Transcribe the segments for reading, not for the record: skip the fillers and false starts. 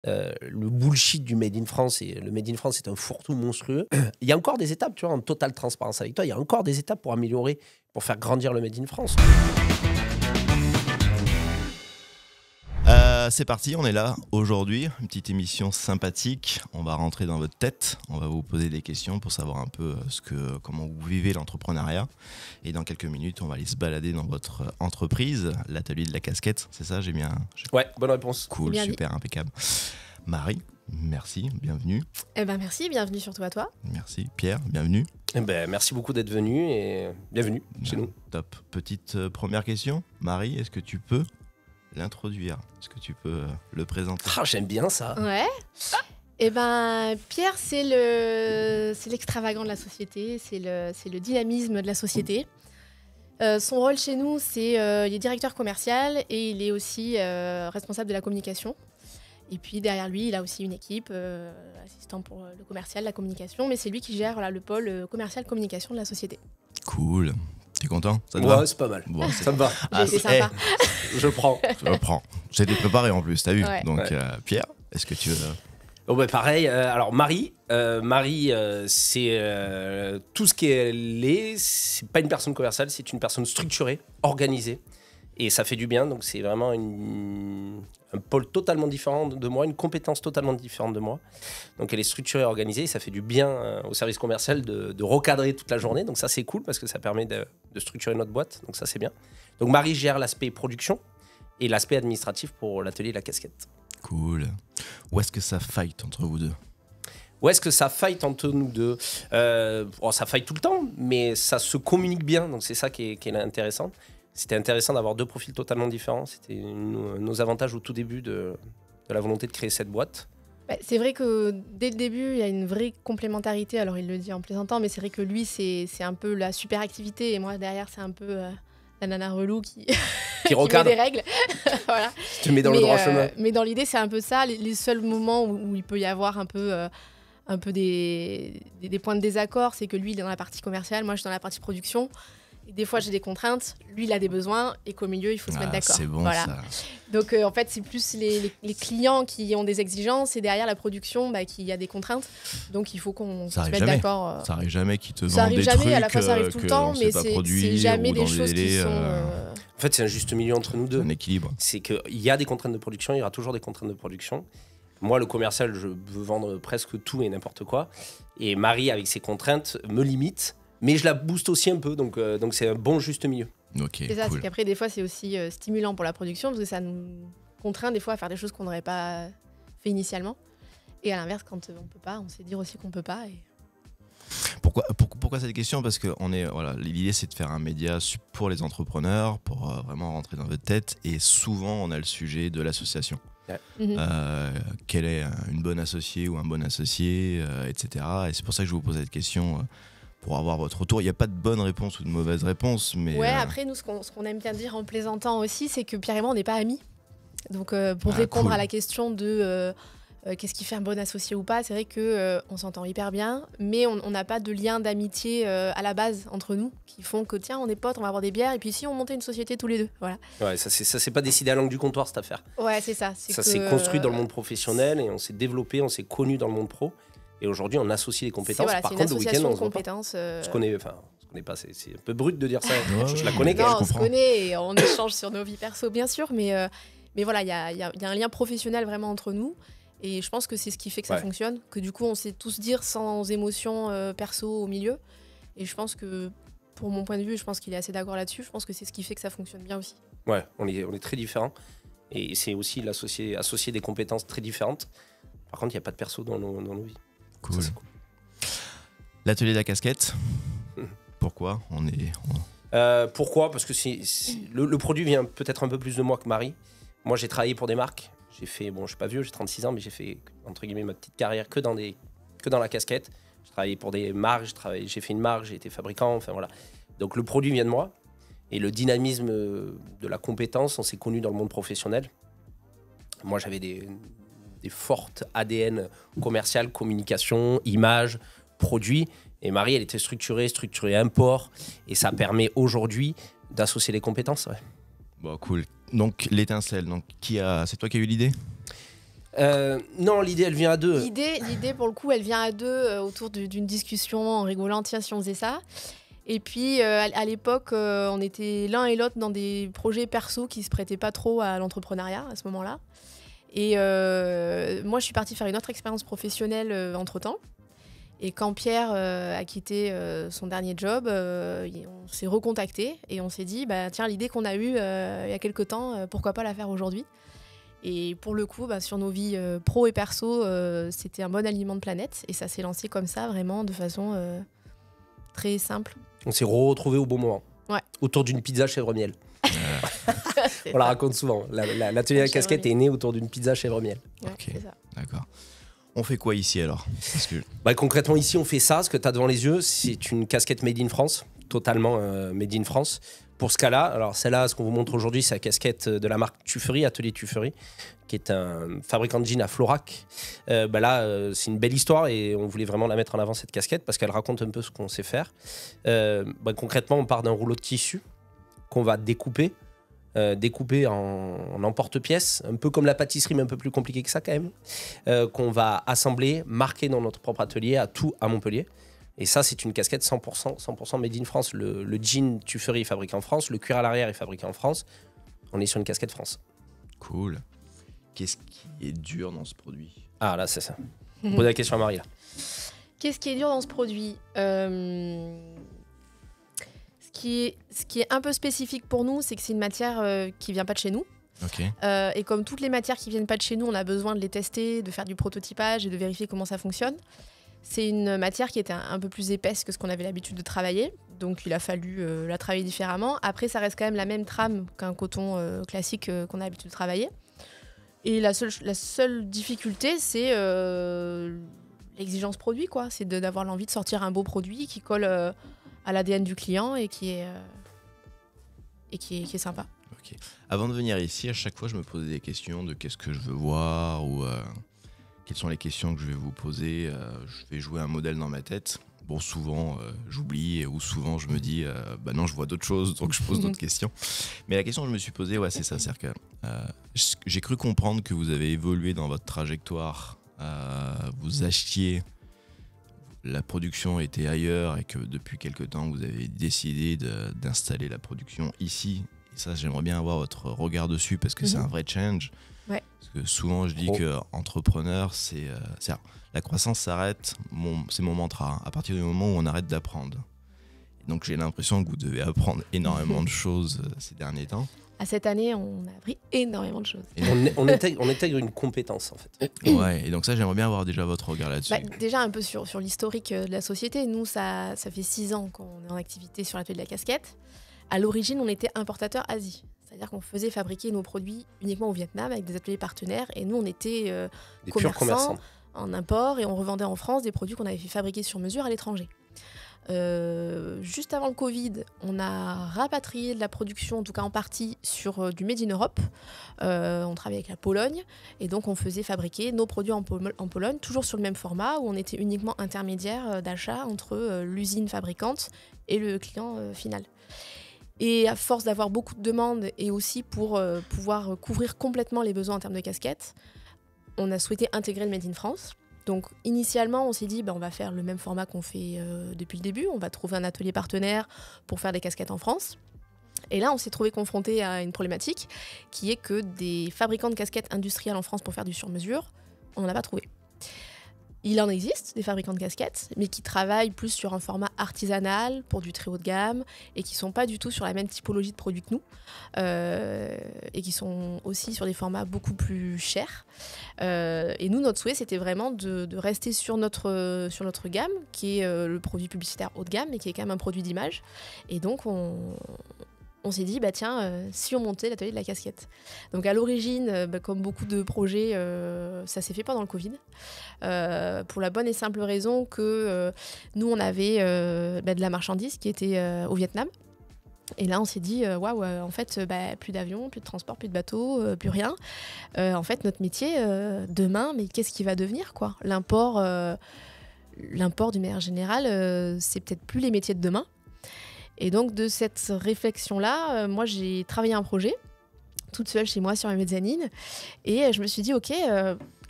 le bullshit du Made in France, et le Made in France est un fourre-tout monstrueux. Il y a encore des étapes, tu vois, en totale transparence avec toi, il y a encore des étapes pour améliorer, pour faire grandir le Made in France. C'est parti, on est là aujourd'hui, une petite émission sympathique. On va rentrer dans votre tête, on va vous poser des questions pour savoir un peu comment vous vivez l'entrepreneuriat. Et dans quelques minutes, on va aller se balader dans votre entreprise, l'atelier de la casquette. C'est ça, j'ai bien. Ouais, bonne réponse. Cool, bien super, impeccable. Marie, merci, bienvenue. Eh ben merci, bienvenue surtout à toi. Merci. Pierre, bienvenue. Eh ben, merci beaucoup d'être venu et bienvenue chez nous. Top. Petite première question. Marie, est-ce que tu peux l'introduire? Est-ce que tu peux le présenter? Ah, j'aime bien ça. Ouais. Eh ben Pierre, c'est l'extravagant de la société, c'est le dynamisme de la société. Son rôle chez nous, c'est il est directeur commercial et il est aussi responsable de la communication. Et puis derrière lui, il a aussi une équipe, assistant pour le commercial, la communication, mais c'est lui qui gère le pôle commercial communication de la société. Cool. T'es content? Ça te va? Ouais, c'est pas mal. Bon, Ça me va. J'ai été sympa. Je prends. Je reprends. J'étais préparé en plus, t'as vu? Ouais. Donc, Ouais. Pierre, est-ce que tu veux... Bon, bah, pareil. Alors, Marie, c'est tout ce qu'elle est. C'est pas une personne commerciale, c'est une personne structurée, organisée. Et ça fait du bien. Donc, c'est vraiment un pôle totalement différent de moi, une compétence totalement différente de moi. Donc, elle est structurée, organisée. Et ça fait du bien au service commercial de recadrer toute la journée. Donc, ça, c'est cool parce que ça permet de structurer notre boîte. Donc, ça, c'est bien. Donc, Marie gère l'aspect production et l'aspect administratif pour l'atelier de la casquette. Cool. Où est-ce que ça fight entre vous deux? Où est-ce que ça fight entre nous deux? Ça fight tout le temps, mais ça se communique bien. Donc, c'est ça qui est intéressant. C'était intéressant d'avoir deux profils totalement différents. C'était nos avantages au tout début de la volonté de créer cette boîte. Bah, c'est vrai que dès le début, il y a une vraie complémentarité. Alors il le dit en plaisantant, mais c'est vrai que lui, c'est un peu la super activité et moi derrière, c'est un peu la nana relou qui qui met recadre, des règles. Voilà. qui te met dans le droit chemin. Mais dans l'idée, c'est un peu ça. Les seuls moments où il peut y avoir un peu des points de désaccord, c'est que lui, il est dans la partie commerciale, moi, je suis dans la partie production. Et des fois, j'ai des contraintes, lui, il a des besoins, et qu'au milieu, il faut se mettre d'accord. C'est bon, voilà. ça. Donc, en fait, c'est plus les clients qui ont des exigences, et derrière la production, qui a des contraintes. Donc, il faut qu'on se mette d'accord. Ça arrive jamais qu'ils te Ça vendent arrive des jamais, trucs à la fois, ça arrive tout le temps, mais c'est jamais des choses qui sont... En fait, c'est un juste milieu entre nous deux. Un équilibre. C'est qu'il y a des contraintes de production, il y aura toujours des contraintes de production. Moi, le commercial, je veux vendre presque tout et n'importe quoi. Et Marie, avec ses contraintes, me limite. Mais je la booste aussi un peu, donc c'est un bon juste milieu. Ok, c'est ça, cool. c'est qu'après, des fois, c'est aussi stimulant pour la production, parce que ça nous contraint des fois à faire des choses qu'on n'aurait pas fait initialement. Et à l'inverse, quand on peut pas, on sait dire aussi qu'on peut pas. Et... Pourquoi cette question? Parce que l'idée, c'est de faire un média pour les entrepreneurs, pour vraiment rentrer dans votre tête. Et souvent, on a le sujet de l'association. Quelle est une bonne associée ou un bon associé, etc. Et c'est pour ça que je vous pose cette question... pour avoir votre retour. Il n'y a pas de bonne réponse ou de mauvaise réponse. Mais ouais, après, nous, ce qu'on aime bien dire en plaisantant aussi, c'est que Pierre et moi, on n'est pas amis. Donc, pour répondre cool. à la question de qu'est-ce qui fait un bon associé ou pas, c'est vrai qu'on s'entend hyper bien, mais on n'a pas de lien d'amitié à la base entre nous qui font que, tiens, on est potes, on va boire des bières, et puis si on montait une société tous les deux. Voilà. Ouais, ça c'est pas décidé à l'angle du comptoir, cette affaire. Ouais, c'est ça. Ça s'est construit dans le monde professionnel et on s'est développé, on s'est connu dans le monde pro. Et aujourd'hui, on associe les compétences. Voilà, Par c'est contre, une le week-end, association on de se voit pas. compétences. On se connaît pas, c'est un peu brut de dire ça. Ouais, je la connais Non, quand on se connaît et on échange sur nos vies perso, bien sûr, mais voilà, il y a un lien professionnel vraiment entre nous. Et je pense que c'est ce qui fait que ça fonctionne, que du coup, on sait tous dire sans émotion perso au milieu. Et je pense que, pour mon point de vue, je pense qu'il est assez d'accord là-dessus. Je pense que c'est ce qui fait que ça fonctionne bien aussi. Ouais, on est très différents. Et c'est aussi associer des compétences très différentes. Par contre, il n'y a pas de perso dans nos vies. Cool. Ça, cool. L'atelier de la casquette, pourquoi Pourquoi? Parce que le produit vient peut-être un peu plus de moi que Marie. Moi, j'ai travaillé pour des marques. J'ai fait, je suis pas vieux, j'ai 36 ans, mais j'ai fait, entre guillemets, ma petite carrière que dans la casquette. J'ai travaillé pour des marques, j'ai fait une marque, j'ai été fabricant, enfin voilà. Donc le produit vient de moi. Et le dynamisme de la compétence, on s'est connus dans le monde professionnel. Moi, j'avais des fortes ADN commercial, communication, image, produit. Et Marie, elle était structurée import. Et ça permet aujourd'hui d'associer les compétences. Ouais. Bon, cool. Donc, l'étincelle, c'est toi qui as eu l'idée? Non, l'idée, elle vient à deux. L'idée, pour le coup, elle vient à deux autour d'une discussion en rigolant, tiens, si on faisait ça. Et puis, à l'époque, on était l'un et l'autre dans des projets perso qui se prêtaient pas trop à l'entrepreneuriat à ce moment-là. Et moi, je suis partie faire une autre expérience professionnelle entre-temps. Et quand Pierre a quitté son dernier job, on s'est recontacté et on s'est dit, tiens, l'idée qu'on a eue il y a quelques temps, pourquoi pas la faire aujourd'hui ? Et pour le coup, sur nos vies pro et perso, c'était un bon aliment de planète. Et ça s'est lancé comme ça, vraiment, de façon très simple. On s'est retrouvés au bon moment. Ouais. Autour d'une pizza chèvre miel. On la raconte souvent. L'atelier à la casquette est né autour d'une pizza chèvre miel. Ouais, Ok, c'est ça. d'accord. On fait quoi ici alors? Parce que... concrètement, ici, on fait ça. Ce que tu as devant les yeux, c'est une casquette made in France, totalement made in France. Pour ce cas-là, alors celle-là, ce qu'on vous montre aujourd'hui, c'est la casquette de la marque Tuffery, Atelier Tuffery, qui est un fabricant de jeans à Florac. C'est une belle histoire et on voulait vraiment la mettre en avant, cette casquette, parce qu'elle raconte un peu ce qu'on sait faire. Concrètement, on part d'un rouleau de tissu qu'on va découper en emporte-pièces, un peu comme la pâtisserie, mais un peu plus compliqué que ça quand même, qu'on va assembler, marquer dans notre propre atelier à Montpellier. Et ça, c'est une casquette 100% made in France. Le jean Tuffery est fabriqué en France, le cuir à l'arrière est fabriqué en France. On est sur une casquette France. Cool. Qu'est-ce qui est dur dans ce produit? Ah là, c'est ça. Posez la question à Marie là. Qu'est-ce qui est dur dans ce produit? Ce qui est un peu spécifique pour nous, c'est que c'est une matière qui vient pas de chez nous. Okay. Et comme toutes les matières qui viennent pas de chez nous, on a besoin de les tester, de faire du prototypage et de vérifier comment ça fonctionne. C'est une matière qui était un peu plus épaisse que ce qu'on avait l'habitude de travailler, donc il a fallu la travailler différemment. Après, ça reste quand même la même trame qu'un coton classique qu'on a l'habitude de travailler. Et la seule difficulté, c'est l'exigence produit, quoi. C'est d'avoir l'envie de sortir un beau produit qui colle à l'ADN du client et qui est sympa. Okay. Avant de venir ici, à chaque fois, je me posais des questions de qu'est-ce que je veux voir ou quelles sont les questions que je vais vous poser. Je vais jouer un modèle dans ma tête. Bon, souvent, j'oublie ou souvent, je me dis non, je vois d'autres choses, donc je pose d'autres questions. Mais la question que je me suis posée, c'est ça. C'est-à-dire que j'ai cru comprendre que vous avez évolué dans votre trajectoire. Vous achetiez, la production était ailleurs et que depuis quelque temps, vous avez décidé d'installer la production ici. Et ça, j'aimerais bien avoir votre regard dessus parce que c'est un vrai change. Ouais. Parce que souvent, je dis qu'entrepreneur, c'est la croissance s'arrête, c'est mon mantra, à partir du moment où on arrête d'apprendre. Et donc, j'ai l'impression que vous devez apprendre énormément de choses ces derniers temps. À cette année, on a appris énormément de choses. On intègre une compétence, en fait. Ouais, et donc ça, j'aimerais bien avoir déjà votre regard là-dessus. Déjà, un peu sur l'historique de la société. Nous, ça fait 6 ans qu'on est en activité sur l'atelier de la casquette. À l'origine, on était importateur Asie. C'est-à-dire qu'on faisait fabriquer nos produits uniquement au Vietnam avec des ateliers partenaires. Et nous, on était commerçants en import et on revendait en France des produits qu'on avait fait fabriquer sur mesure à l'étranger. Juste avant le Covid, on a rapatrié de la production, en tout cas en partie, sur du Made in Europe. On travaillait avec la Pologne et donc on faisait fabriquer nos produits en Pologne, toujours sur le même format où on était uniquement intermédiaire d'achat entre l'usine fabricante et le client final. Et à force d'avoir beaucoup de demandes et aussi pour pouvoir couvrir complètement les besoins en termes de casquettes, on a souhaité intégrer le Made in France. Donc initialement, on s'est dit on va faire le même format qu'on fait depuis le début. On va trouver un atelier partenaire pour faire des casquettes en France. Et là, on s'est trouvé confronté à une problématique qui est que des fabricants de casquettes industrielles en France pour faire du sur-mesure, on n'en a pas trouvé. Il en existe, des fabricants de casquettes, mais qui travaillent plus sur un format artisanal, pour du très haut de gamme, et qui ne sont pas du tout sur la même typologie de produits que nous, et qui sont aussi sur des formats beaucoup plus chers. Et nous, notre souhait, c'était vraiment de rester sur notre gamme, qui est le produit publicitaire haut de gamme, mais qui est quand même un produit d'image. Et donc, on s'est dit, si on montait l'atelier de la casquette. Donc à l'origine, comme beaucoup de projets, ça s'est fait pendant le Covid. Pour la bonne et simple raison que nous, on avait de la marchandise qui était au Vietnam. Et là, on s'est dit, en fait, plus d'avions, plus de transport, plus de bateaux, plus rien. En fait, notre métier, demain, mais qu'est-ce qui va devenir, quoi ? L'import, d'une manière générale, c'est peut-être plus les métiers de demain. Et donc, de cette réflexion-là, moi, j'ai travaillé un projet, toute seule chez moi sur ma mezzanine. Et je me suis dit,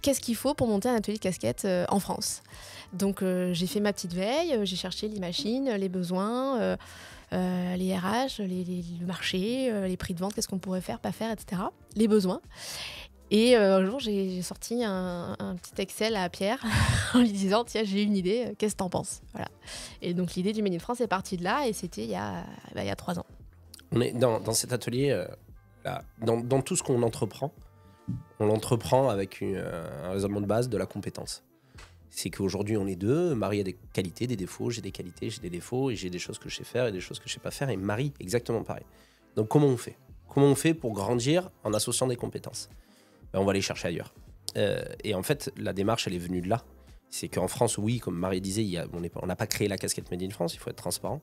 qu'est-ce qu'il faut pour monter un atelier de casquettes en France. Donc j'ai fait ma petite veille, j'ai cherché les machines, les besoins, les RH, le marché, les prix de vente, qu'est-ce qu'on pourrait faire, pas faire, etc. Les besoins. Et un jour, j'ai sorti un petit Excel à Pierre en lui disant « Tiens, j'ai une idée, qu'est-ce que t'en penses ?» Voilà. Et donc l'idée du Made in France est partie de là et c'était il y a 3 ans. On est dans cet atelier, là, dans tout ce qu'on entreprend, on l'entreprend avec un raisonnement de base de la compétence. C'est qu'aujourd'hui, on est deux. Marie a des qualités, des défauts. J'ai des qualités, j'ai des défauts. Et j'ai des choses que je sais faire et des choses que je ne sais pas faire. Et Marie, exactement pareil. Donc, comment on fait ? Comment on fait pour grandir en associant des compétences ? On va aller chercher ailleurs. Et en fait, la démarche, elle est venue de là. C'est qu'en France, oui, comme Marie disait, on n'a pas créé la casquette Made in France. Il faut être transparent.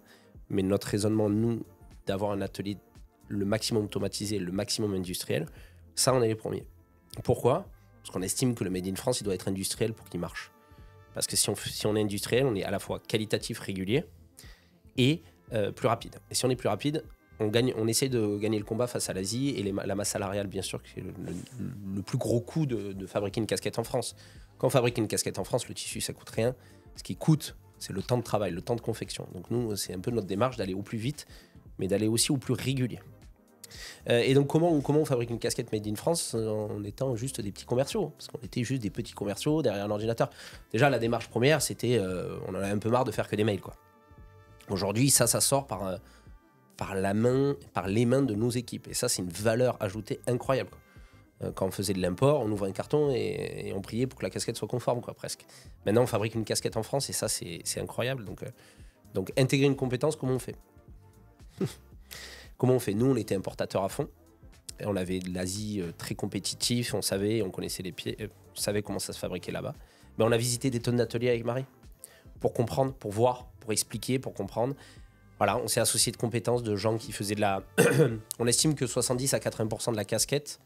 Mais notre raisonnement, nous, d'avoir un atelier le maximum automatisé, le maximum industriel, ça, on est les premiers. Pourquoi ? Parce qu'on estime que le Made in France, il doit être industriel pour qu'il marche. Parce que si on est industriel, on est à la fois qualitatif, régulier et plus rapide. Et si on est plus rapide, on essaie de gagner le combat face à l'Asie et la masse salariale, bien sûr, qui est le plus gros coût de fabriquer une casquette en France. Quand on fabrique une casquette en France, le tissu, ça coûte rien. Ce qui coûte, c'est le temps de travail, le temps de confection. Donc nous, c'est un peu notre démarche d'aller au plus vite, mais d'aller aussi au plus régulier. Et donc comment on fabrique une casquette Made in France en étant juste des petits commerciaux, parce qu'on était juste des petits commerciaux derrière un ordinateur. Déjà la démarche première c'était on en a un peu marre de faire que des mails, quoi. Aujourd'hui ça sort par les mains de nos équipes, et ça c'est une valeur ajoutée incroyable, quoi. Quand on faisait de l'import, on ouvrait un carton et on priait pour que la casquette soit conforme, quoi, presque. Maintenant on fabrique une casquette en France et ça c'est incroyable. Donc intégrer une compétence, comment on fait? Comment on fait? Nous, on était importateurs à fond. Et on avait de l'Asie très compétitif. On connaissait les pieds, on savait comment ça se fabriquait là-bas. Mais on a visité des tonnes d'ateliers avec Marie pour comprendre, pour voir, pour expliquer, pour comprendre. Voilà, on s'est associé de compétences de gens qui faisaient de la... On estime que 70 à 80% de la casquette,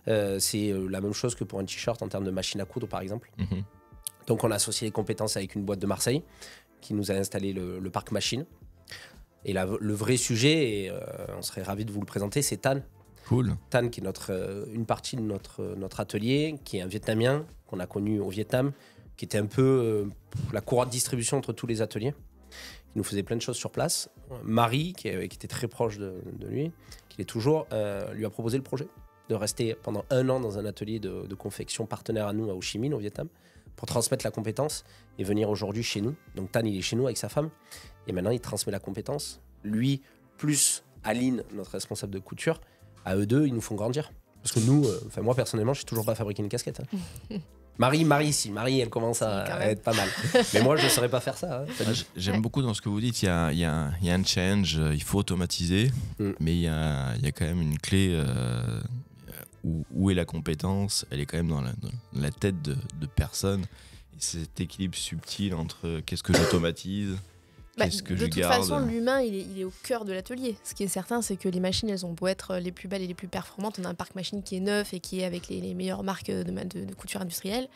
c'est la même chose que pour un t-shirt en termes de machine à coudre, par exemple. Mm-hmm. Donc, on a associé les compétences avec une boîte de Marseille qui nous a installé le parc machine. Et là, le vrai sujet, et on serait ravis de vous le présenter, c'est Tan. Cool. Tan, qui est une partie de notre atelier, qui est un Vietnamien qu'on a connu au Vietnam, qui était un peu la courroie de distribution entre tous les ateliers, qui nous faisait plein de choses sur place. Marie, qui était très proche de lui, qui l'est toujours, lui a proposé le projet de rester pendant 1 an dans un atelier de confection partenaire à nous à Ho Chi Minh, au Vietnam, pour transmettre la compétence et venir aujourd'hui chez nous. Donc Tan, il est chez nous avec sa femme. Et maintenant, il transmet la compétence. Lui, plus Aline, notre responsable de couture, à eux deux, ils nous font grandir. Parce que nous, moi personnellement, je ne sais toujours pas fabriquer une casquette. Hein. Marie, elle commence à être pas mal. Mais moi, je ne saurais pas faire ça. Hein. J'aime beaucoup dans ce que vous dites. Il y a un change, il faut automatiser. Mais il y a quand même une clé. Où est la compétence? Elle est quand même dans la tête de personne. Et cet équilibre subtil entre qu'est-ce que j'automatise, qu'est-ce que je garde. De toute façon, l'humain, il est au cœur de l'atelier. Ce qui est certain, c'est que les machines, elles ont beau être les plus belles et les plus performantes. On a un parc machine qui est neuf et qui est avec les meilleures marques de couture industrielle.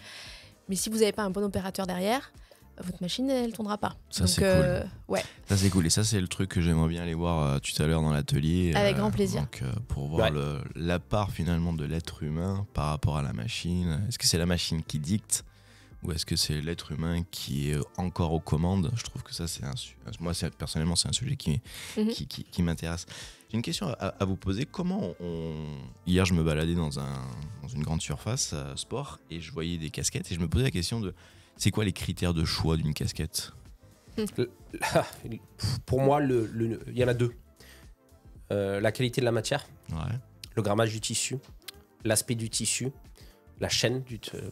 Mais si vous n'avez pas un bon opérateur derrière, votre machine, elle ne tournera pas. Ça, c'est cool. Ouais. Ça, c'est cool. Et ça, c'est le truc que j'aimerais bien aller voir tout à l'heure dans l'atelier. Avec grand plaisir. Donc, pour voir la part finalement de l'être humain par rapport à la machine. Est-ce que c'est la machine qui dicte ou est-ce que c'est l'être humain qui est encore aux commandes? Je trouve que ça, moi, personnellement, c'est un sujet qui m'intéresse. J'ai une question à vous poser. Hier, je me baladais dans une grande surface sport et je voyais des casquettes et je me posais la question de c'est quoi les critères de choix d'une casquette? Pour moi, il y en a 2. La qualité de la matière, le grammage du tissu, l'aspect du tissu, la chaîne,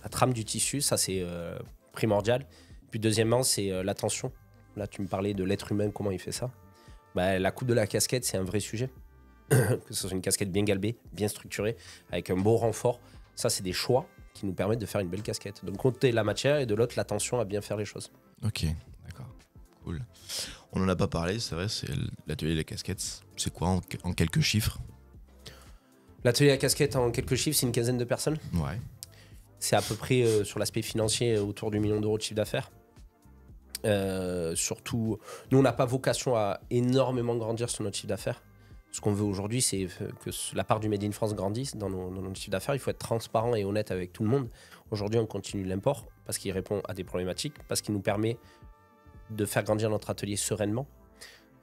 la trame du tissu, ça c'est primordial. Puis deuxièmement, c'est la tension. Là, tu me parlais de l'être humain, comment il fait ça. La coupe de la casquette, c'est un vrai sujet. Que ce soit une casquette bien galbée, bien structurée, avec un beau renfort. Ça, c'est des choix qui nous permettent de faire une belle casquette. Donc, côté la matière et de l'autre, l'attention à bien faire les choses. Ok, d'accord. Cool. On n'en a pas parlé, c'est vrai, c'est l'atelier de la casquette. C'est quoi en quelques chiffres? L'atelier de la casquette, en quelques chiffres, c'est une 15aine de personnes. Ouais. C'est à peu près, sur l'aspect financier, autour du 1 million d'euros de chiffre d'affaires. Surtout, nous, on n'a pas vocation à énormément grandir sur notre chiffre d'affaires. Ce qu'on veut aujourd'hui, c'est que la part du Made in France grandisse dans nos chiffres d'affaires. Il faut être transparent et honnête avec tout le monde. Aujourd'hui, on continue l'import parce qu'il répond à des problématiques, parce qu'il nous permet de faire grandir notre atelier sereinement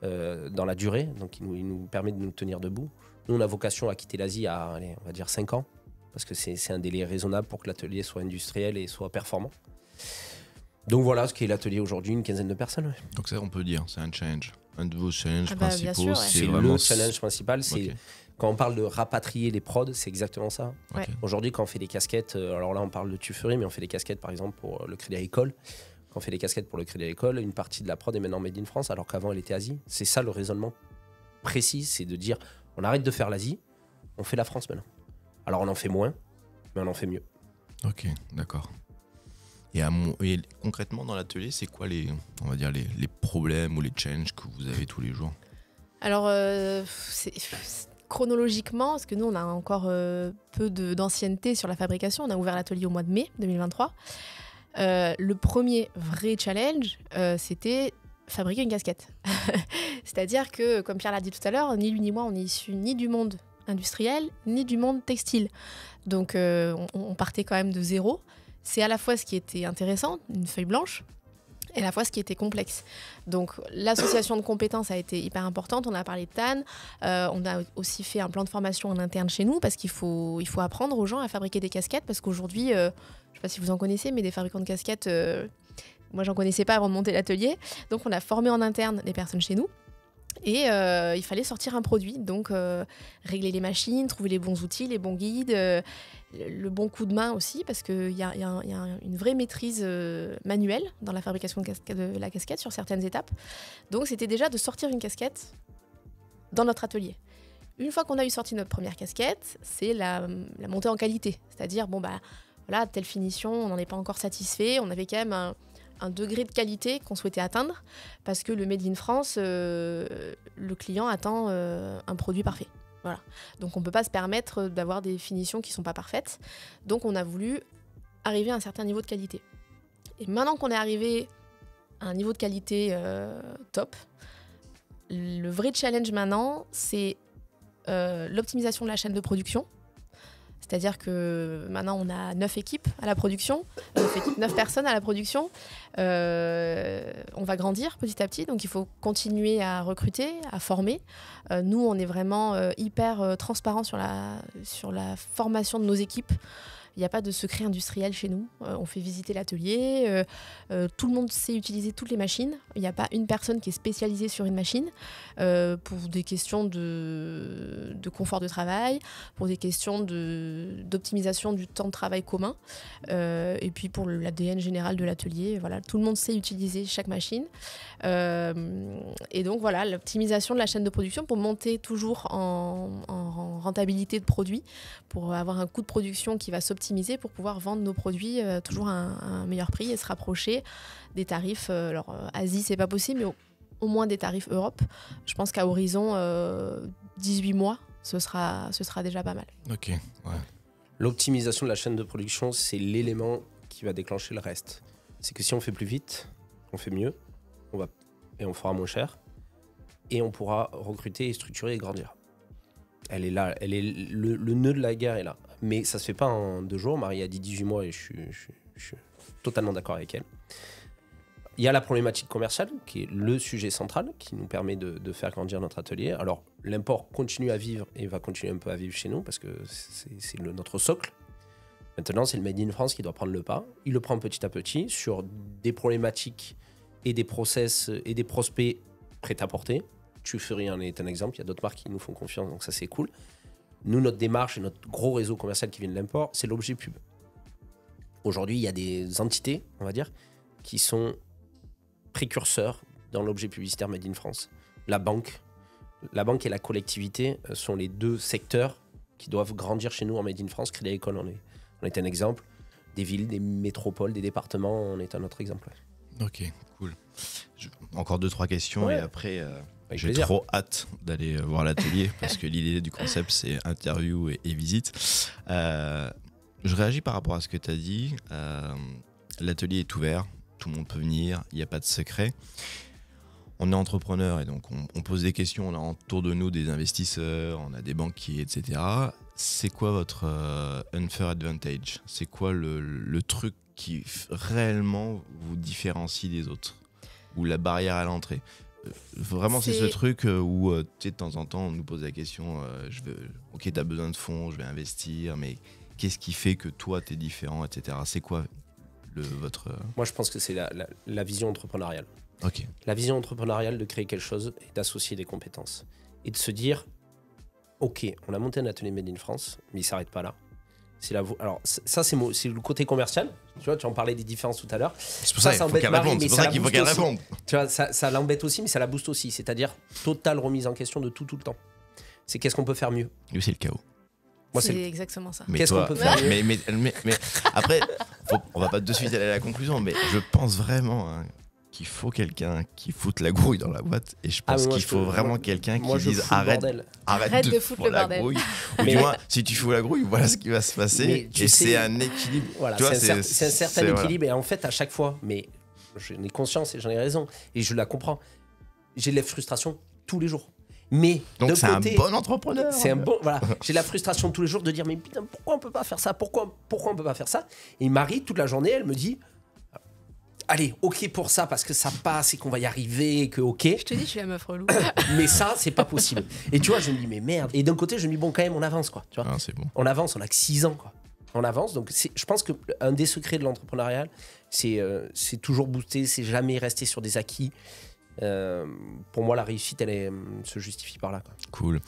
dans la durée. Donc, il nous permet de nous tenir debout. Nous, on a vocation à quitter l'Asie à, allez, on va dire, 5 ans, parce que c'est un délai raisonnable pour que l'atelier soit industriel et soit performant. Donc voilà ce qu'est l'atelier aujourd'hui, une quinzaine de personnes. Ouais. Donc ça, on peut dire, c'est un challenge. Un de vos challenges bien principaux, sûr, ouais. C'est vraiment le challenge principal. C'est quand on parle de rapatrier les prods, c'est exactement ça. Ouais. Aujourd'hui, quand on fait des casquettes, alors là on parle de tufferie, mais on fait des casquettes par exemple pour le Crédit Agricole. Quand on fait des casquettes pour le Crédit Agricole, une partie de la prod est maintenant made in France, alors qu'avant elle était Asie. C'est ça le raisonnement précis, c'est de dire on arrête de faire l'Asie, on fait la France maintenant. Alors on en fait moins, mais on en fait mieux. Ok, d'accord. Et concrètement dans l'atelier, c'est quoi les problèmes ou les challenges que vous avez tous les jours? Alors, chronologiquement, parce que nous, on a encore peu d'ancienneté sur la fabrication. On a ouvert l'atelier au mois de mai 2023. Le premier vrai challenge, c'était fabriquer une casquette. C'est-à-dire que, comme Pierre l'a dit tout à l'heure, ni lui ni moi, on est issus ni du monde industriel, ni du monde textile. Donc, on partait quand même de zéro. C'est à la fois ce qui était intéressant, une feuille blanche, et à la fois ce qui était complexe. Donc l'association de compétences a été hyper importante. On a parlé de TAN, on a aussi fait un plan de formation en interne chez nous parce qu'il faut apprendre aux gens à fabriquer des casquettes parce qu'aujourd'hui, je ne sais pas si vous en connaissez, mais des fabricants de casquettes, moi j'en connaissais pas avant de monter l'atelier. Donc on a formé en interne les personnes chez nous. Et il fallait sortir un produit, donc régler les machines, trouver les bons outils, les bons guides, le bon coup de main aussi, parce qu'il y a une vraie maîtrise manuelle dans la fabrication de la casquette sur certaines étapes. Donc c'était déjà de sortir une casquette dans notre atelier. Une fois qu'on a eu sorti notre première casquette, c'est la montée en qualité. C'est-à-dire, voilà, telle finition, on n'en est pas encore satisfait, on avait quand même un degré de qualité qu'on souhaitait atteindre parce que le Made in France, le client attend un produit parfait. Voilà. Donc on ne peut pas se permettre d'avoir des finitions qui ne sont pas parfaites. Donc on a voulu arriver à un certain niveau de qualité. Et maintenant qu'on est arrivé à un niveau de qualité top, le vrai challenge maintenant, c'est l'optimisation de la chaîne de production. C'est-à-dire que maintenant, on a 9 équipes à la production, 9 personnes à la production. On va grandir petit à petit, donc il faut continuer à recruter, à former. Nous, on est vraiment hyper transparent sur la formation de nos équipes. Il n'y a pas de secret industriel chez nous. On fait visiter l'atelier. Tout le monde sait utiliser toutes les machines. Il n'y a pas une personne qui est spécialisée sur une machine pour des questions de confort de travail, pour des questions d'optimisation du temps de travail commun. Et puis pour l'ADN général de l'atelier, voilà, tout le monde sait utiliser chaque machine. Et donc voilà, l'optimisation de la chaîne de production pour monter toujours en rentabilité de produit, pour avoir un coût de production qui va s'optimiser pour pouvoir vendre nos produits toujours à un meilleur prix et se rapprocher des tarifs. Alors Asie, c'est pas possible, mais au moins des tarifs Europe. Je pense qu'à horizon 18 mois, ce sera déjà pas mal. Ok, ouais. L'optimisation de la chaîne de production, c'est l'élément qui va déclencher le reste. C'est que si on fait plus vite, on fait mieux, et on fera moins cher, et on pourra recruter et structurer et grandir. Elle est là, le nœud de la guerre est là. Mais ça se fait pas en 2 jours. Marie a dit 18 mois et je suis totalement d'accord avec elle. Il y a la problématique commerciale qui est le sujet central qui nous permet de faire grandir notre atelier. Alors l'import continue à vivre et va continuer un peu à vivre chez nous parce que c'est notre socle. Maintenant, c'est le Made in France qui doit prendre le pas. Il le prend petit à petit sur des problématiques et des process et des prospects prêts à porter. Tufferie en est un exemple. Il y a d'autres marques qui nous font confiance, donc ça c'est cool. Nous, notre démarche et notre gros réseau commercial qui vient de l'import, c'est l'objet pub. Aujourd'hui, il y a des entités, on va dire, qui sont précurseurs dans l'objet publicitaire Made in France. La banque et la collectivité sont les 2 secteurs qui doivent grandir chez nous en Made in France. Crédit Agricole en est un exemple. Des villes, des métropoles, des départements en est un autre exemple. Ok, cool. Encore 2-3 questions et après... J'ai plaisir. trop hâte d'aller voir l'atelier parce que l'idée du concept, c'est interview et visite. Je réagis par rapport à ce que tu as dit. L'atelier est ouvert, tout le monde peut venir, il n'y a pas de secret. on est entrepreneur et donc on pose des questions, on a autour de nous des investisseurs, on a des banquiers, etc. C'est quoi votre unfair advantage? C'est quoi le truc qui réellement vous différencie des autres? Ou la barrière à l'entrée? Vraiment, c'est ce truc où, tu sais, de temps en temps, on nous pose la question, ok, t'as besoin de fonds, je vais investir, mais qu'est-ce qui fait que toi, t'es différent, etc. C'est quoi votre... Moi, je pense que c'est la vision entrepreneuriale. Ok. La vision entrepreneuriale de créer quelque chose et d'associer des compétences. Et de se dire, ok, on a monté un atelier Made in France, mais il ne s'arrête pas là. Alors, ça, c'est le côté commercial. Tu vois, tu en parlais des différences tout à l'heure. C'est pour ça qu'il faut qu'elle réponde. C'est pour ça qu'il faut qu'elle réponde. Tu vois, ça l'embête aussi, mais ça la booste aussi. C'est-à-dire, totale remise en question de tout le temps. C'est qu'est-ce qu'on peut faire mieux. Lui, c'est le chaos. Moi, c'est exactement ça. Qu'est-ce qu'on peut faire mieux. Mais après, on va pas de suite aller à la conclusion, mais je pense vraiment qu'il faut quelqu'un qui foute la grouille dans la boîte, et je pense qu'il faut vraiment quelqu'un qui dise arrête de foutre le bordel. Grouille, ou du moins si tu fous la grouille, voilà ce qui va se passer, et c'est un équilibre. Voilà, c'est un certain équilibre, et en fait à chaque fois, mais j'en ai conscience et j'en ai raison et je la comprends, j'ai de la frustration tous les jours. Mais donc c'est un bon entrepreneur. C'est un bon, voilà. J'ai la frustration tous les jours de dire mais putain, pourquoi on peut pas faire ça, pourquoi on peut pas faire ça. Et Marie toute la journée elle me dit allez, ok pour ça parce que ça passe et qu'on va y arriver, que ok. Je te dis, je suis la meuf relou. Mais ça, c'est pas possible. Et tu vois, je me dis, mais merde. Et d'un côté, je me dis, bon, quand même, on avance, quoi. Tu vois, c'est bon. On avance, on a que 6 ans, quoi. On avance. Donc, je pense qu'un des secrets de l'entrepreneuriat, c'est toujours booster, c'est jamais rester sur des acquis. Pour moi, la réussite, elle se justifie par là, quoi. Cool.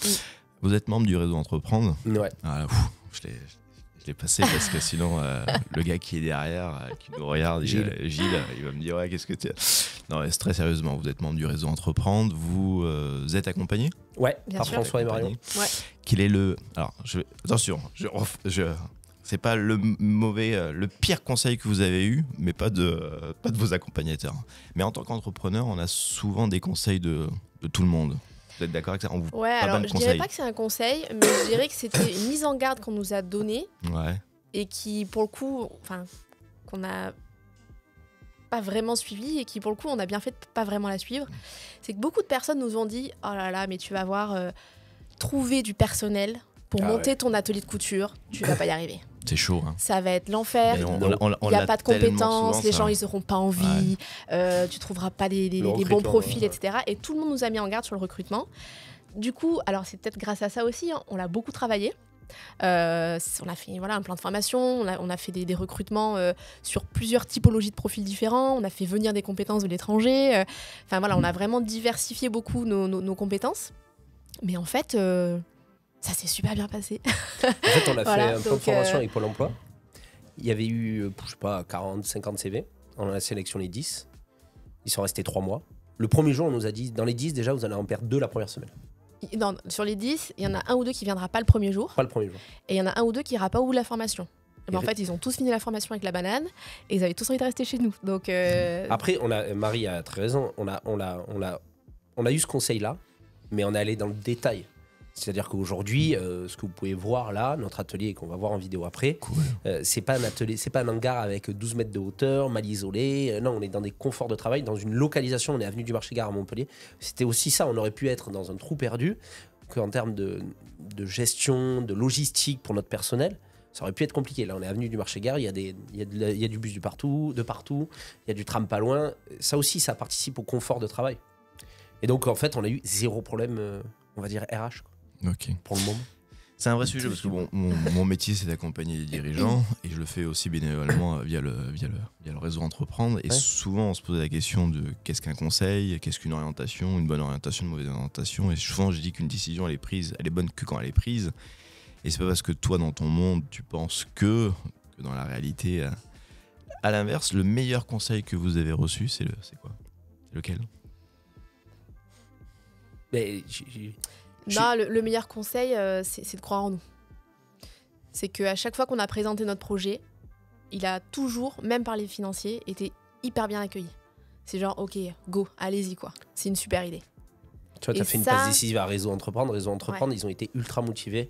Vous êtes membre du réseau Entreprendre? Ouais. Je l'ai passé parce que sinon le gars qui est derrière qui nous regarde, Gilles, il va me dire ouais, qu'est-ce que tu Non, mais très sérieusement, vous êtes membre du réseau Entreprendre, vous êtes accompagné? Ouais, par François et Marion. Ouais. Quel est attention, c'est pas le pire conseil que vous avez eu, mais pas de vos accompagnateurs. Mais en tant qu'entrepreneur, on a souvent des conseils de tout le monde. Vous êtes d'accord avec ça? Ouais, alors je dirais pas que c'est un conseil, mais je dirais que c'était une mise en garde qu'on nous a donnée, et qui, pour le coup, qu'on n'a pas vraiment suivi, et qui, pour le coup, on a bien fait de pas vraiment la suivre. C'est que beaucoup de personnes nous ont dit « Oh là là, mais tu vas voir, trouver du personnel pour monter ton atelier de couture, tu vas pas y arriver. » C'est chaud. Hein. Ça va être l'enfer. Il n'y a pas de compétences, souvent, les gens ils n'auront pas envie, tu trouveras pas des bons profils, etc. Et tout le monde nous a mis en garde sur le recrutement. Du coup, alors c'est peut-être grâce à ça aussi, on l'a beaucoup travaillé. On a fait un plan de formation, on a fait des recrutements sur plusieurs typologies de profils différents, on a fait venir des compétences de l'étranger. On a vraiment diversifié beaucoup nos compétences. Mais en fait... ça s'est super bien passé. En fait, on a fait un plan de formation avec Pôle emploi. Il y avait eu, je sais pas, 40, 50 CV. On en a sélectionné 10. Ils sont restés 3 mois. Le premier jour, on nous a dit, dans les 10, déjà, vous allez en perdre 2 la première semaine. Non, sur les 10, il y en a un ou deux qui ne viendra pas le premier jour. Pas le premier jour. Et il y en a un ou deux qui n'ira pas au bout de la formation. En fait, ils ont tous fini la formation avec la banane et ils avaient tous envie de rester chez nous. Donc, Après, Marie a très raison. On a eu ce conseil-là, mais on est allé dans le détail. C'est-à-dire qu'aujourd'hui, ce que vous pouvez voir là, notre atelier qu'on va voir en vidéo après, cool. C'est pas un atelier, c'est pas un hangar avec 12 mètres de hauteur, mal isolé. Non, on est dans des conforts de travail, dans une localisation. On est avenue du Marché-Gare à Montpellier. C'était aussi ça. On aurait pu être dans un trou perdu, qu'en termes de gestion, de logistique pour notre personnel, ça aurait pu être compliqué. Là, on est avenue du Marché-Gare. Il y a du bus de partout. Il y a du tram pas loin. Ça aussi, ça participe au confort de travail. Et donc, en fait, on a eu zéro problème, on va dire RH. Ok. Pour le moment. C'est un vrai sujet parce que mon métier c'est d'accompagner les dirigeants et je le fais aussi bénévolement via le réseau Entreprendre et souvent on se pose la question de qu'est-ce qu'un conseil, qu'est-ce qu'une orientation, une bonne orientation, une mauvaise orientation, et souvent je dis qu'une décision elle est bonne que quand elle est prise, et c'est pas parce que toi dans ton monde tu penses que dans la réalité, à l'inverse, le meilleur conseil que vous avez reçu c'est quoi? C'est lequel? Le meilleur conseil, c'est de croire en nous. C'est qu'à chaque fois qu'on a présenté notre projet, il a toujours, même par les financiers, été hyper bien accueilli. C'est genre, ok, go, allez-y, quoi. C'est une super idée. Tu vois, tu as fait une passe décisive à Réseau Entreprendre. Réseau Entreprendre, ils ont été ultra motivés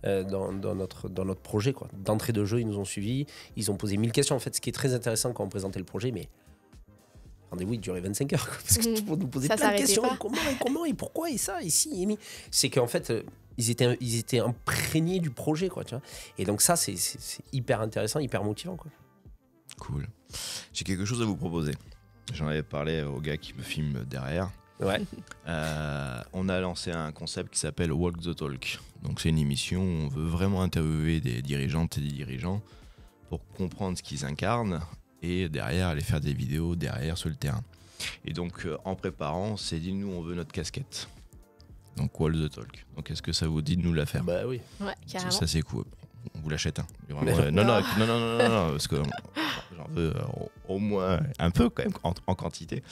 dans notre projet, quoi. D'entrée de jeu, ils nous ont suivis. Ils ont posé 1000 questions. En fait, ce qui est très intéressant quand on présentait le projet, mais rendez-vous, il durait 25 heures. Quoi, parce que tout le monde nous posait Ça plein de questions. pas. Comment, et pourquoi, et ça, et si, et mi. C'est qu'en fait, ils étaient imprégnés du projet, quoi, tu vois. Et donc ça, c'est hyper intéressant, hyper motivant, quoi. Cool. J'ai quelque chose à vous proposer. J'en avais parlé au gars qui me filme derrière. Ouais. On a lancé un concept qui s'appelle Walk the Talk. Donc c'est une émission où on veut vraiment interviewer des dirigeantes et des dirigeants pour comprendre ce qu'ils incarnent et derrière aller faire des vidéos derrière sur le terrain. Et donc en préparant, on s'est dit nous on veut notre casquette. Donc Walk the Talk. Donc est-ce que ça vous dit de nous la faire? Bah oui. Ouais, carrément. Ça c'est cool. On vous l'achète. Hein. Vraiment, non, parce que j'en veux au moins un peu quand même en quantité.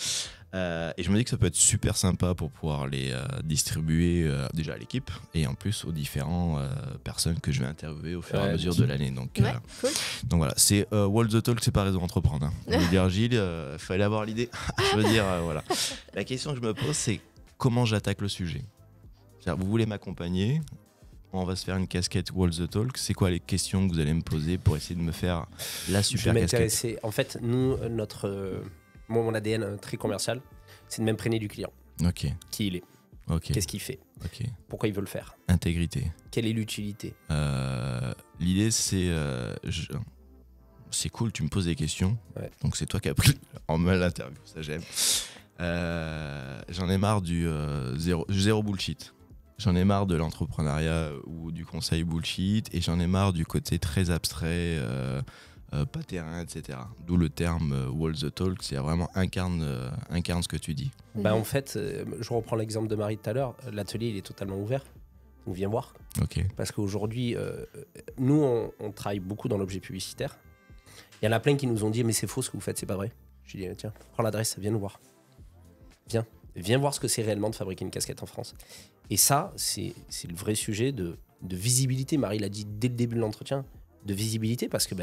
Et je me dis que ça peut être super sympa pour pouvoir les distribuer déjà à l'équipe et en plus aux différentes personnes que je vais interviewer au fur et à mesure de l'année. Donc, cool. Donc voilà, c'est Walk the Talk, c'est pas Réseau Entreprendre. Hein. Je veux dire, Gilles, fallait avoir l'idée. Je veux dire, voilà. La question que je me pose, c'est comment j'attaque le sujet. C'est-à-dire, vous voulez m'accompagner? On va se faire une casquette Walk the Talk. C'est quoi les questions que vous allez me poser pour essayer de me faire la super casquette? En fait, nous, mon ADN très commercial, c'est de m'imprégner du client. Ok. Qui il est. Ok. Qu'est-ce qu'il fait. Ok. Pourquoi il veut le faire. Intégrité. Quelle est l'utilité. L'idée, c'est... c'est cool, tu me poses des questions. Ouais. Donc c'est toi qui as pris en main l'interview, ça j'aime. J'en ai marre du zéro bullshit. J'en ai marre de l'entrepreneuriat ou du conseil bullshit et j'en ai marre du côté très abstrait, pas terrain, etc. D'où le terme Walk the Talk, c'est vraiment incarne ce que tu dis. Bah en fait, je reprends l'exemple de Marie tout à l'heure, l'atelier il est totalement ouvert, on vient voir. Ok. Parce qu'aujourd'hui, nous on travaille beaucoup dans l'objet publicitaire. Il y en a plein qui nous ont dit mais c'est faux ce que vous faites, c'est pas vrai. Je dis tiens, prends l'adresse, viens nous voir. Viens voir ce que c'est réellement de fabriquer une casquette en France. Et ça, c'est le vrai sujet de visibilité. Marie l'a dit dès le début de l'entretien, de visibilité, parce que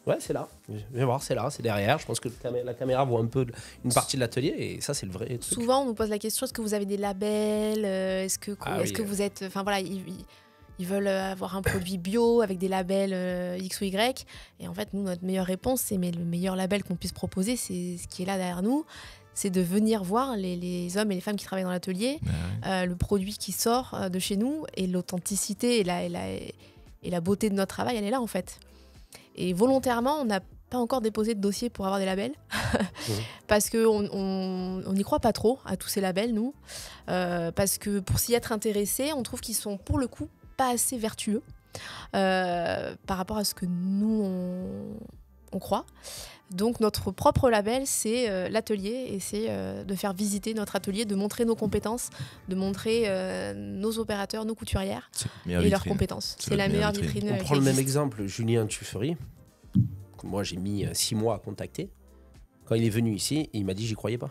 ouais, c'est là. Viens voir, c'est là, c'est derrière. Je pense que la caméra voit un peu une partie de l'atelier, et ça, c'est le vrai truc. Souvent, on nous pose la question, est-ce que vous avez des labels, est-ce que vous êtes... Enfin voilà, ils veulent avoir un produit bio avec des labels X ou Y. Et en fait, nous, notre meilleure réponse, c'est mais le meilleur label qu'on puisse proposer, c'est ce qui est là derrière nous. C'est de venir voir les hommes et les femmes qui travaillent dans l'atelier, le produit qui sort de chez nous, et l'authenticité et la beauté de notre travail, elle est là en fait. Et volontairement, on n'a pas encore déposé de dossier pour avoir des labels, parce qu'on n'y croit pas trop à tous ces labels, nous, parce que pour s'y être intéressé, on trouve qu'ils sont pour le coup pas assez vertueux par rapport à ce que nous, on croit. Donc notre propre label, c'est l'atelier, et c'est de faire visiter notre atelier, de montrer nos compétences, de montrer nos opérateurs, nos couturières et leurs compétences. C'est la meilleure vitrine. On prend le même exemple, Julien Tuffery, que moi j'ai mis 6 mois à contacter. Quand il est venu ici, il m'a dit j'y croyais pas.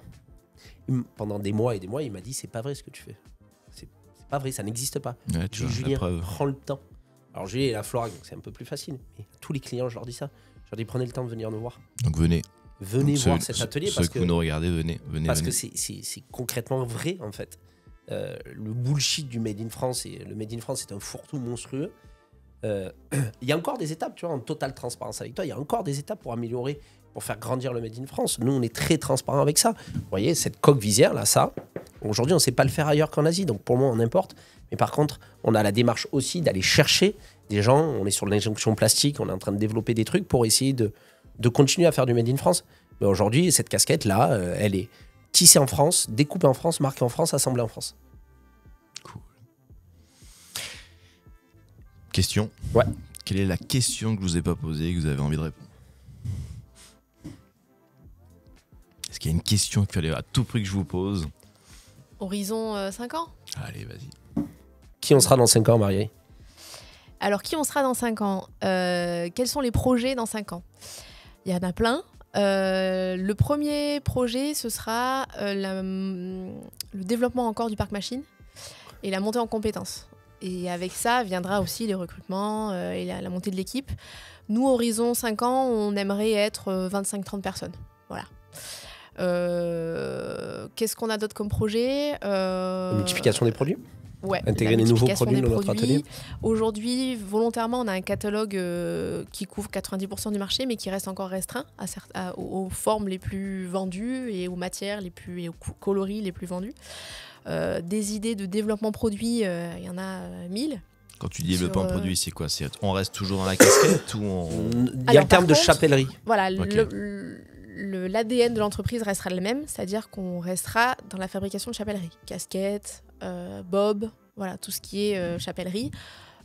Pendant des mois et des mois, il m'a dit c'est pas vrai ce que tu fais. C'est pas vrai, ça n'existe pas. Ouais, Julien, prends le temps. Alors Julien et la Florac, c'est un peu plus facile. Mais tous les clients, je leur dis ça. Je leur dis prenez le temps de venir nous voir. Donc venez. Venez voir cet atelier. Ceux que vous nous regardez, venez. Parce que c'est concrètement vrai en fait. Le bullshit du Made in France, et le Made in France c'est un fourre-tout monstrueux. Il y a encore des étapes, tu vois, en totale transparence avec toi. Il y a encore des étapes pour améliorer, pour faire grandir le Made in France. Nous, on est très transparent avec ça. Vous voyez, cette coque visière là, ça, aujourd'hui, on ne sait pas le faire ailleurs qu'en Asie. Donc pour moi, on importe. Mais par contre, on a la démarche aussi d'aller chercher des gens. On est sur l'injonction plastique. On est en train de développer des trucs pour essayer de continuer à faire du Made in France. Mais aujourd'hui, cette casquette-là, elle est tissée en France, découpée en France, marquée en France, assemblée en France. Cool. Question. Ouais. Quelle est la question que je vous ai pas posée et que vous avez envie de répondre? Est-ce qu'il y a une question qu'il fallait à tout prix que je vous pose? Horizon 5 ans. Allez, vas-y. Qui on sera dans 5 ans, Marie? Alors, qui on sera dans 5 ans? Quels sont les projets dans 5 ans? Il y en a plein. Le premier projet, ce sera le développement encore du parc machine et la montée en compétences. Et avec ça viendra aussi les recrutements et la montée de l'équipe. Nous, horizon 5 ans, on aimerait être 25-30 personnes. Voilà. Qu'est-ce qu'on a d'autre comme projet? La multiplication des produits? Ouais, intégrer des nouveaux produits dans notre atelier. Aujourd'hui, volontairement, on a un catalogue qui couvre 90% du marché, mais qui reste encore restreint aux formes les plus vendues et aux matières et aux coloris les plus vendus. Des idées de développement produit, il y en a 1000. Quand tu dis développement produit, c'est quoi? On reste toujours dans la casquette ou Il y a le terme de chapellerie. Voilà, l'ADN de l'entreprise restera le même, c'est-à-dire qu'on restera dans la fabrication de chapellerie. Casquettes, bob, voilà, tout ce qui est chapellerie.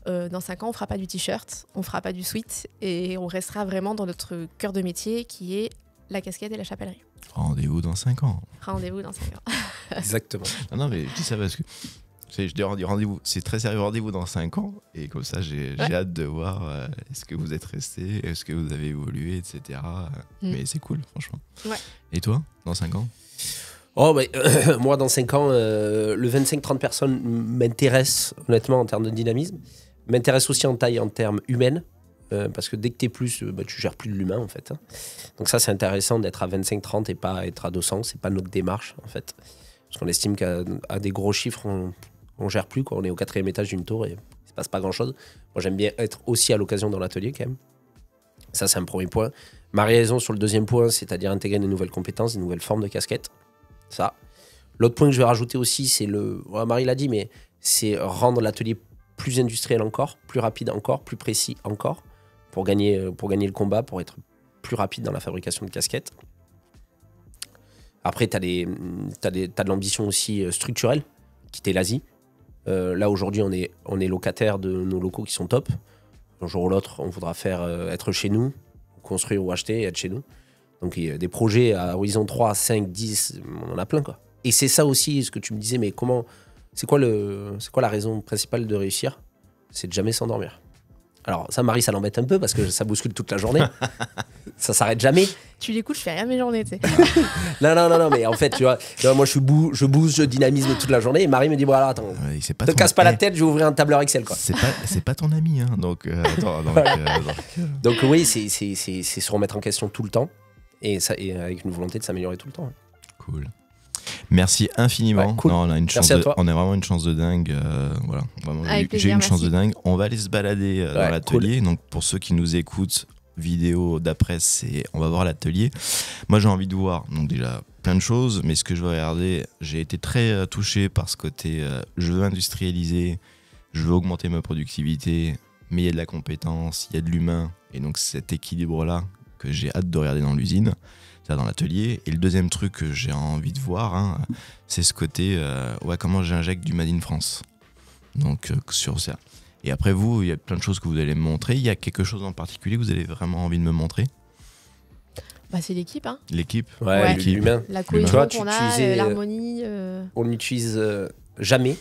Dans 5 ans, on ne fera pas du t-shirt, on ne fera pas du sweat, et on restera vraiment dans notre cœur de métier qui est la casquette et la chapellerie. Rendez-vous dans 5 ans. Rendez-vous dans 5 ans. Exactement. Non, mais je dis ça parce que je dis rendez-vous, c'est très sérieux, rendez-vous dans 5 ans, et comme ça j'ai hâte de voir est-ce que vous êtes resté, est-ce que vous avez évolué, etc. Mais c'est cool, franchement. Ouais. Et toi, dans 5 ans? Moi, dans 5 ans, le 25-30 personnes m'intéresse, honnêtement, en termes de dynamisme. M'intéresse aussi en taille, en termes humaines. Parce que dès que tu es plus, tu gères plus de l'humain, en fait. Donc ça, c'est intéressant d'être à 25-30 et pas être à 200. C'est pas notre démarche, en fait. Parce qu'on estime qu'à des gros chiffres, on gère plus, quoi. On est au 4e étage d'une tour et il se passe pas grand-chose. Moi, j'aime bien être aussi à l'occasion dans l'atelier, quand même. Ça, c'est un premier point. Ma raison sur le deuxième point, c'est-à-dire intégrer des nouvelles compétences, des nouvelles formes de casquettes. Ça. L'autre point que je vais rajouter aussi, c'est Marie l'a dit, mais c'est rendre l'atelier plus industriel encore, plus rapide encore, plus précis encore, pour gagner le combat, pour être plus rapide dans la fabrication de casquettes. Après, t'as de l'ambition aussi structurelle, quitter l'Asie. Là, aujourd'hui, on est locataire de nos locaux qui sont top. Un jour ou l'autre, on voudra être chez nous, construire ou acheter et être chez nous. Donc, il y a des projets à horizon 3, 5, 10, on en a plein, quoi. Et c'est ça aussi, ce que tu me disais, mais c'est quoi la raison principale de réussir? C'est de jamais s'endormir. Alors, ça, Marie, ça l'embête un peu parce que ça bouscule toute la journée. Ça s'arrête jamais. Tu l'écoutes, je fais rien de mes journées, tu sais. Non, mais en fait, tu vois, moi, je bouge, je dynamise toute la journée. Et Marie me dit, bon, alors, attends, te casse pas la tête, je vais ouvrir un tableur Excel, quoi. C'est pas ton ami, hein, donc attends. Donc, oui, c'est se remettre en question tout le temps. Et avec une volonté de s'améliorer tout le temps. Cool. Merci infiniment. Ouais, cool. Non, on a vraiment une chance de dingue. Voilà, vraiment, j'ai une chance de dingue. On va aller se balader dans l'atelier. Cool. Donc pour ceux qui nous écoutent, vidéo d'après, on va voir l'atelier. Moi, j'ai envie de voir. Donc déjà plein de choses, mais ce que je veux regarder, j'ai été très touché par ce côté. Je veux industrialiser, je veux augmenter ma productivité, mais il y a de la compétence, il y a de l'humain, et donc cet équilibre-là que j'ai hâte de regarder dans l'usine. Ça dans l'atelier. Et le deuxième truc que j'ai envie de voir, c'est ce côté comment j'injecte du Made in France. Donc sur ça. Et après vous, il y a plein de choses que vous allez me montrer. Il y a quelque chose en particulier que vous avez vraiment envie de me montrer? C'est l'équipe. Hein. L'équipe, l'humain. La cohésion qu'on a, l'harmonie. On n'utilise jamais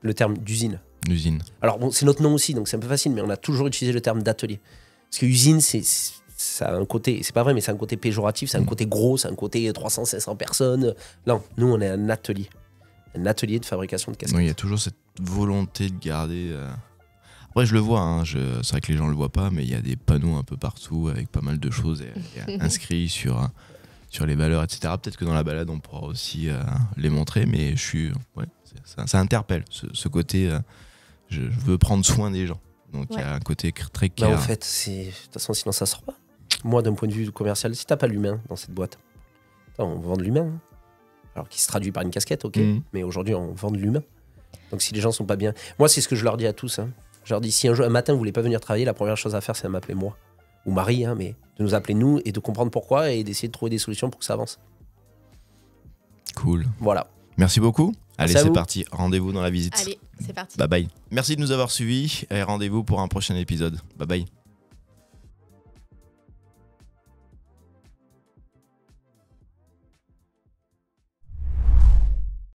le terme d'usine. L'usine. Alors bon, c'est notre nom aussi, donc c'est un peu facile, mais on a toujours utilisé le terme d'atelier. Parce que usine, ça a un côté, c'est pas vrai, mais c'est un côté péjoratif, c'est un côté gros, c'est un côté 300-500 personnes. Non, nous, on est un atelier de fabrication de casquettes. Oui, il y a toujours cette volonté de garder... Après, je le vois, c'est vrai que les gens le voient pas, mais il y a des panneaux un peu partout avec pas mal de choses inscrits sur les valeurs, etc. Peut-être que dans la balade, on pourra aussi les montrer, mais ça interpelle, ce côté, je veux prendre soin des gens. Donc il y a un côté très clair. En fait, de toute façon, sinon ça sort pas. Moi, d'un point de vue commercial, si t'as pas l'humain dans cette boîte, on vend de l'humain. Alors qui se traduit par une casquette, ok, mais aujourd'hui on vend de l'humain. Donc si les gens sont pas bien, moi c'est ce que je leur dis à tous. Je leur dis, si un matin vous voulez pas venir travailler, la première chose à faire c'est de m'appeler moi ou Marie, mais de nous appeler nous et de comprendre pourquoi et d'essayer de trouver des solutions pour que ça avance. Cool. Voilà. Merci beaucoup. Allez, c'est parti. Rendez-vous dans la visite. Allez, c'est parti. Bye bye. Merci de nous avoir suivis et rendez-vous pour un prochain épisode. Bye bye.